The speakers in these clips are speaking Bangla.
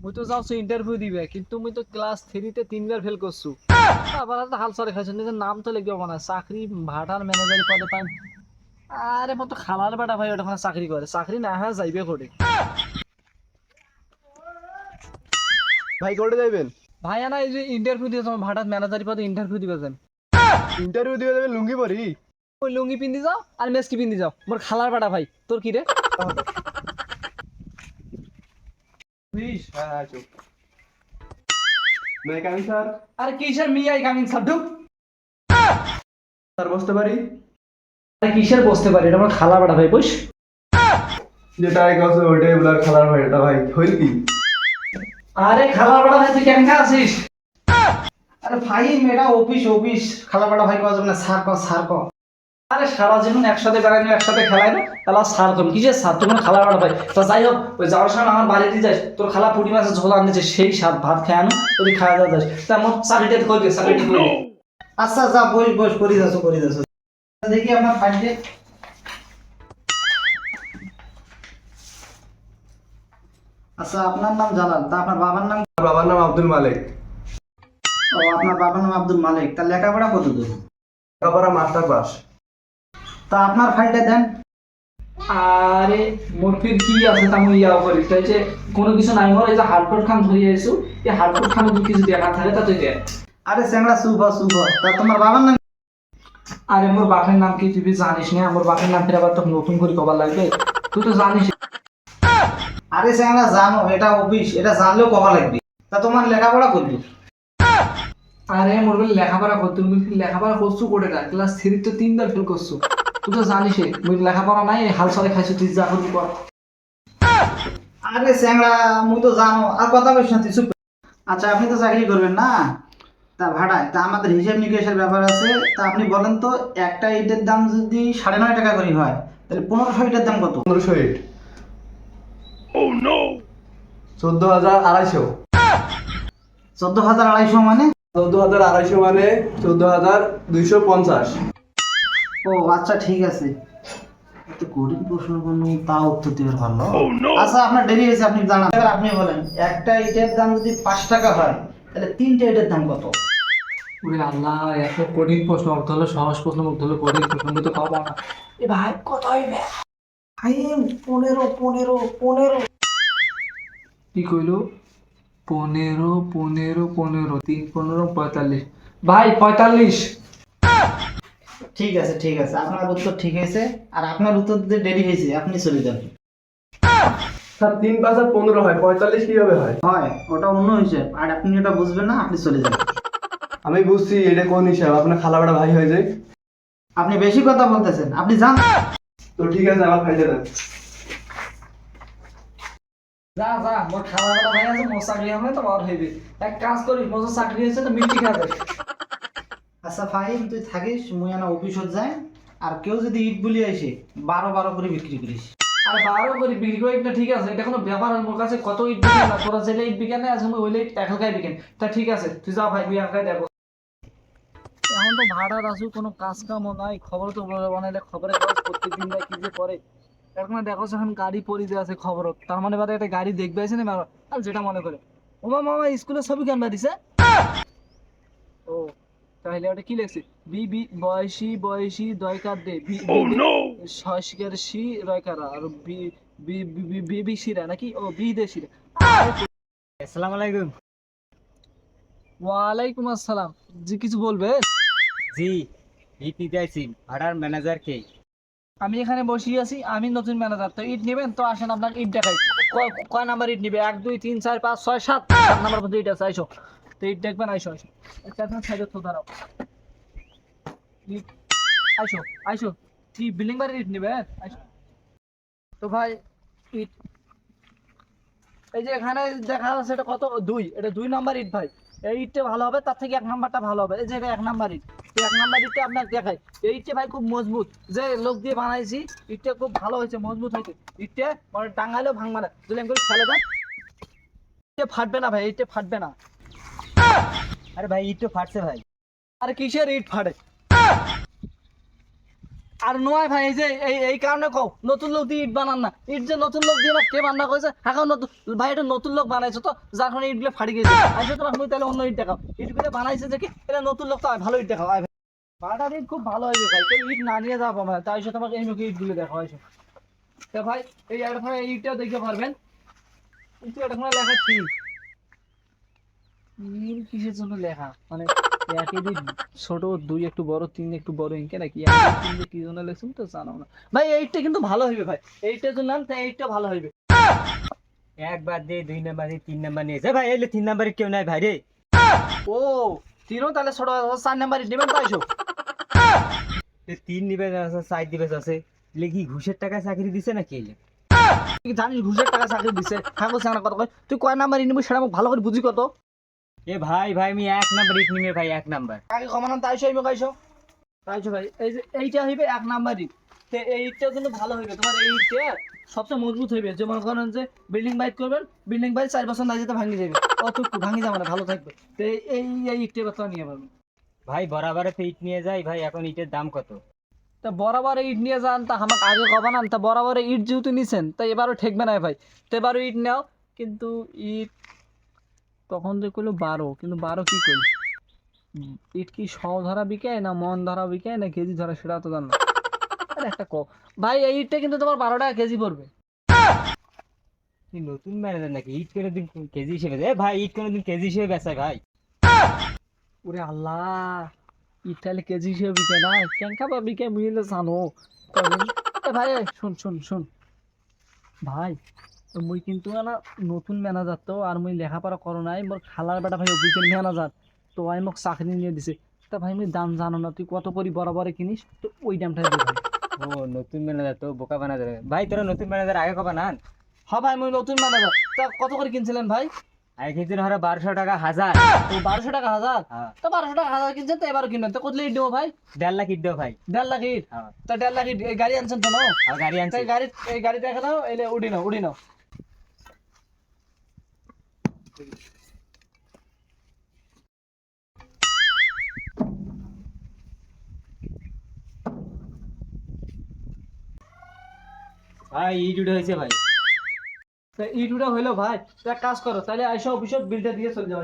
মুই তো যাচ্ছি ইন্টারভিউ দিবে, কিন্তু মুই তো ক্লাস 3-তে 3বার ফেল করছু। আবার তো হাল সরে খাইছো, নিজের নাম তো লিখবে না, চাকরি ভাটার ম্যানেজারি পদে পান। আরে মতো খালার বেটা ভাই ওটা চাকরি করে, চাকরি না হয় যাইবে করে। ভাই কোর্টে যাইবেন? ভাই না এই যে ইন্টারভিউ দিয়ে তোমার ভাটার ম্যানেজারি পদে ইন্টারভিউ দিবে যান। ইন্টারভিউ দিতে যাবেন লুঙ্গি পরি? ওই লুঙ্গি পিন্দি যাও আর মেসকি পিন্দি যাও, মোর খালার বেটা ভাই। তোর কি রে? প্লিজ। হ্যাঁ হ্যাঁ চুপ। মে কামিং স্যার? আরে কিসের মিয়াই কামিং স্যার ঢুক। স্যার বসতে পারি? আরে কিসের বসতে পারি, এটা আমার খালার বেটা ভাই, বস। যেটা আগে আছে ওইটাই বলার খালার ভাই, এটা ভাই হইল কি? আরে খালার বেটা ভাই তুই কেমন আছিস? আরে ভাই মেয়েটা অফিস অফিস, খালার বেটা ভাই কাজ না, স্যার কর স্যার কর। আরে সারা জীবন একসাথে বেড়াইনি, একসাথে খেলাই না, তাহলে স্যার কম কি যে স্যার, তুমি খালার বেটা ভাই। তো যাই হোক, ওই যাওয়ার সময় আমার বাড়িতে যাস, তোর খালা পুঁটি মাছের ঝোল আনতেছে, সেই স্বাদ ভাত খেয়ে আনো, তুই খাওয়া দাওয়া যাস। তা আমার চাকরিটা করবি, চাকরিটা করবি। আচ্ছা যা বস বস, করি যাচ্ছ করি যাচ্ছ। দেখি আমার ফাইলটা। আচ্ছা আপনার নাম জালাল, তা আপনার বাবার নাম? আমার বাবার নাম আব্দুল মালিক। ও আপনার বাবার নাম আব্দুল মালিক, তার লেখাপড়া কত দূর? লেখাপড়া মাস্টার পাস। তা আপনার ফাইলটা দেন। আরে মোর ফির কি আছে তা মুই ইয়াও করি, তাই যে কোনো কিছু নাই মোর, এই যে হার্ডবোর্ড খান ধরিয়ে আইছো, এই হার্ডবোর্ড খানে যদি কিছু দেখা থাকে তা তুই দে। আরে স্যাংরা সুবা সুবা, তা তোমার বাবার নাম? আরে মোর বাপের নাম কি তুই জানিস না? আমার বাপের নাম ফির আবার তো নতুন করে কবার লাগবে, তুই তো জানিস। আরে স্যাংরা জানো এটা অফিস, এটা জানলেও কবার লাগবে। তা তোমার লেখাপড়া করবি? আরে মোর বলে লেখাপড়া করতে, তুমি লেখাপড়া করছো কোটে না, ক্লাস 3 তো 3বার ফেল করছো। তুই তো জানিস মুই লেখাপড়া নাই, হাল সরে খাইছো, তুই যা করবি কর। আরে স্যাংরা মুই তো জানো, আর কথা কইছ না তুই চুপ। আচ্ছা আপনি তো চাকরি করবেন না, তা ভাড়ায় তা আমাদের হিসাব নিকেশের ব্যাপার আছে। তা আপনি বলেন তো, একটা ইটের দাম যদি 9.5 টাকা করে হয়, তাহলে 1500 ইটের দাম কত? 1500 ইট। 14,250। 14,250 মানে? 14,250 মানে 14,250। ও আচ্ছা ঠিক আছে। একটু কঠিন প্রশ্ন করলে তা উত্তর দিতে পারলো। আচ্ছা আপনার দেরি হয়েছে, আপনি জানান। এবার আপনি বলেন, একটা ইটের দাম যদি 5 টাকা হয়, তাহলে 3টে ইটের দাম কত? ওরে আল্লাহ, এত কঠিন প্রশ্ন, মুক্ত হলো সহজ প্রশ্ন, মুক্ত হলো কঠিন প্রশ্ন, তো পাবো না। এ ভাই কত হইবে? ভাই 15 কি কইলো? 15 3 15 45। ভাই 45। ঠিক আছে ঠিক আছে, আপনার উত্তর ঠিক হয়েছে। আর আপনার উত্তর দিতে দেরি হয়েছে, আপনি চলে যান। স্যার 3 5 আর 15 হয়, 45 কিভাবে হয়? হয় ওটা অন্য হিসেব, আর আপনি ওটা বুঝবেন না, আপনি চলে যান। আমি বুঝছি এটা কোন হিসাব, আপনার খালা বেটা ভাই হয়ে যায়। আপনি বেশি কথা বলতেছেন, আপনি যান। তো ঠিক আছে, আমার ফাইলটা দেন। যা যা, মোর খাওয়া দাওয়া হয়ে আছে, মোর চাকরি হবে তো আর হইবে। এক কাজ করিস, মোর চাকরি হয়েছে তো মিষ্টি খাবে। আচ্ছা ফাহিম তুই থাকিস, মুই আনা অফিসত যাই। আর কেউ যদি ইট বলি আইসে, 12 করে বিক্রি করিস। আরে 12 করে বিক্রি করে না, ঠিক আছে, এটা কোনো ব্যাপার না। মোর কাছে কত ইট বিকেন না, তোরা যেলে ইট বিকেন না, আজ আমি ওইলে এক হালকায় বিকেন। তা ঠিক আছে তুই যা ভাই, মুই হালকায় দেখো। এখন তো ভাড়ার আসু, কোনো কাজ কামও নাই, খবর তো বানাইলে খবরের কাগজ প্রত্যেকদিন দেয় কি যে করে। এখন দেখো এখন গাড়ি পড়ে যে আছে খবর, তার মানে বাদে একটা গাড়ি দেখবে আছে না, আর যেটা মনে করে ওমা মামা স্কুলের ছবি কেন দিছে। ও তাহলে ওটা কি লেখছে? বি বি বয়সী বয়সী দয়কার দে বি শিকার সি রয়কারা, আর বি বি বি বি বি সিরা নাকি, ও বিদেশিরা। আসসালামু আলাইকুম। ওয়ালাইকুম আসসালাম। জি কিছু বলবে? জি, ইট নিতে আইছি। ভাড়ার ম্যানেজার কে? আমি এখানে বসিয়ে আছি, আমি নতুন ম্যানেজার। তো ইট নেবেন তো আসেন, আপনাকে ইট দেখাই। কয় নাম্বার ইট নিবে? 1 2 3 4 5 6 7 7 নাম্বার পর্যন্ত ইট আছে, আইসো। তো ইট দেখবেন, আইসো আইসো। একটা সাইডে তো দাঁড়াও। ইট আইসো আইসো। কি বিল্ডিং বাড়ির ইট নিবে? আইসো। তো ভাই ইট এই যে এখানে দেখা যাচ্ছে, এটা কত? 2, এটা 2 নাম্বার ইট ভাই। এই ইটটা ভালো হবে, তার থেকে 1 নাম্বারটা ভালো হবে। এই যে এটা 1 নাম্বার ইট। তো 1 নাম্বার ইটটা আপনাকে দেখাই। এই ইটটা ভাই খুব মজবুত, যে লোক দিয়ে বানাইছি। ইটটা খুব ভালো হয়েছে, মজবুত হয়েছে। ইটটা মানে টাঙ্গাইলেও ভাঙবে না, যদি আমি করে ফেলে দেন ইটটা ফাটবে না ভাই, ইটটা ফাটবে না। আরে ভাই ইট তো ফাটছে ভাই। আরে কিসের ইট ফাটে? আর নয় ভাই এই যে এই কারণে কও নতুন লোক দিয়ে ইট বানান না, ইট যে নতুন লোক দিয়ে কে বান্না করেছে এখন নতুন ভাই এটা নতুন লোক বানাইছো তো যার কারণে ইটগুলো ফাটি গেছে। আইসো তোমার মুই তাহলে অন্য ইট দেখাও, ইটগুলো বানাইছে যে কি এটা নতুন লোক তো ভালো ইট দেখাও। আয় ভাই বাটার ইট খুব ভালো হয়েছে ভাই, কেউ ইট না নিয়ে যাবো আমার তাই তোমাকে এই মুখে ইটগুলো দেখাও। আইসো তো ভাই এই এখানে ইটটাও দেখতে পারবেন, কিন্তু এটা কোনো লেখা ঠিক কিসের জন্য লেখা, মানে একে দুই ছোট, দুই একটু বড়, তিন একটু বড় ইনকে নাকি কি জন্য লেখছেন তো জানো না ভাই। এইটা কিন্তু ভালো হইবে ভাই, এইটার জন্য তাই এইটা ভালো হইবে। একবার দিয়ে 2 নাম্বার দিয়ে 3 নাম্বার নিয়েছে ভাই, এলে 3 নাম্বারে কেউ নাই ভাই রে। ও তিনও তাহলে ছোট 4 নাম্বার নেবেন তো আইসো। 3 নিবে আছে, 4 দিবে আছে, লেখি ঘুষের টাকায় চাকরি দিছে না কে এলে? তুই জানিস ঘুষের টাকা চাকরি দিছে, হ্যাঁ বলছে না কথা কয়, তুই কয় নাম্বার নিবি সেটা আমাকে ভালো করে বুঝি কত। এ ভাই ভাই আমি 1 নাম্বার ইট নিবে ভাই, 1 নাম্বার। আগে কমানো তাই আইসো আইসো তাইছো ভাই। এই যে এইটা হইবে 1 নাম্বার ইট, তো এইটা কিন্তু ভালো হইবে তোমার, এইটা সবচেয়ে মজবুত হইবে। যে মনে করেন যে বিল্ডিং বাইট করবেন, বিল্ডিং বাইট 4 বছর না যেতে ভাঙি যাবে, অতটুকু ভাঙি যাবে না, ভালো থাকবে। তো এই ইটটা কথা নিয়ে পারবেন ভাই বরাবরে তো ইট নিয়ে যাই ভাই, এখন ইটের দাম কত? তা বরাবর ইট নিয়ে যান, তা আমাকে আগে কবানান, তা বরাবর ইট যেহেতু নিছেন তাই এবারও ঠেকবে না ভাই। তো এবারও ইট নাও, কিন্তু ইট তখন যে কইলো 12, কিন্তু 12 কি কইল, ইট কি শ ধরা বিকায় না মন ধরা বিকায় না কেজি ধরা সেটা তো জান না। আরে একটা ভাই এই ইটটা কিন্তু তোমার 12 টাকা কেজি পড়বে। তুই নতুন ম্যানেজার নাকি? ইট কোনোদিন কেজি হিসেবে এ ভাই, ইট কোনোদিন কেজি হিসেবে বেচায় ভাই? ওরে আল্লাহ, ইট তাহলে কেজি হিসেবে বিকে না, কেনকা বা বিকে মিলে জানো। এ ভাই শুন শুন শুন ভাই, তো মুই কিন্তু না নতুন ম্যানেজার, তো আর মুই লেখাপড়া করো নাই, মোর খালার বেটা ভাই অফিসের ম্যানেজার, তো আমি মোক চাকরি নিয়ে দিছে। তা ভাই মুই দাম জানো না, তুই কত করি বরাবরে কিনিস, তো ওই দামটাই দে ভাই। ও নতুন ম্যানেজার তো বোকা বানা যাবে ভাই, তোরা নতুন ম্যানেজার আগে কবা না? হ্যাঁ ভাই মুই নতুন ম্যানেজার, তা কত করে কিনছিলেন ভাই? আগে কিন্তু হারা 1200 টাকা হাজার। তো 1200 টাকা হাজার, হ্যাঁ। তো 1200 টাকা হাজার কিনছেন, তো এবারও কিনবেন, তো কত ইট দেবো ভাই? 1.5 লাখ ইট দেও ভাই। 1.5 লাখ ইট, হ্যাঁ। তা 1.5 লাখ ইট এই গাড়ি আনছেন তো না? আর গাড়ি আনছি। তাই গাড়ি এই গাড়ি দেখা দাও, এলে উড়ি নাও উড়ি নাও। ভাই ইট উঠে হয়েছে ভাই। তা ইট উঠা হইলো ভাই, তো এক কাজ করো তাহলে আইসো অফিসে বিলটা দিয়ে চলে যাও।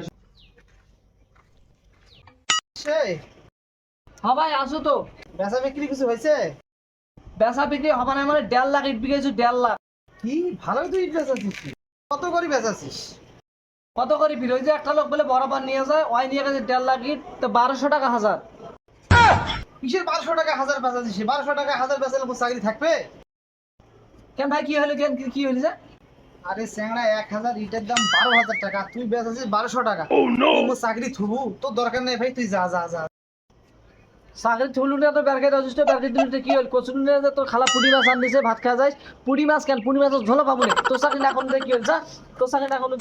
হ্যাঁ ভাই আসো তো। বেচা বিক্রি কিছু হয়েছে? বেচা বিক্রি হবে না মানে 1.5 লাখ ইট বিকেছো, 1.5 লাখ। কি ভালোই তুই ইট বেচাছিস তুই। কত করে বেচাছিস? কত করে বিল? ওই যে একটা লোক বলে বরাবর নিয়ে যায়, ওই নিয়ে গেছে 1.5 লাখ ইট, তো 1200 টাকা হাজার। কিসের 1200 টাকা হাজার বেচাছিস? 1200 টাকা হাজার বেচালে মোর চাকরি থাকবে? কেন ভাই কি হলো, কেন কি হলো যে? আরে স্যাংড়া 1000 ইটের দাম 12,000 টাকা, তুই বেচাছিস 1200 টাকা। মোর চাকরি থুবু, তোর দরকার নেই ভাই, তুই যা যা যা। চাকরি থুলুটা তো বেরকে যথেষ্ট, বেরকে দিলে কি হল, কচুর নিয়ে তোর খালা পুঁটি মাছ আন দিছে, ভাত খাওয়া যায়। পুঁটি মাছ কেন, পুঁটি মাছের ঝোলা পাবো না, তোর চাকরি না করলে কি হল, যা তোর চাকরি না করলে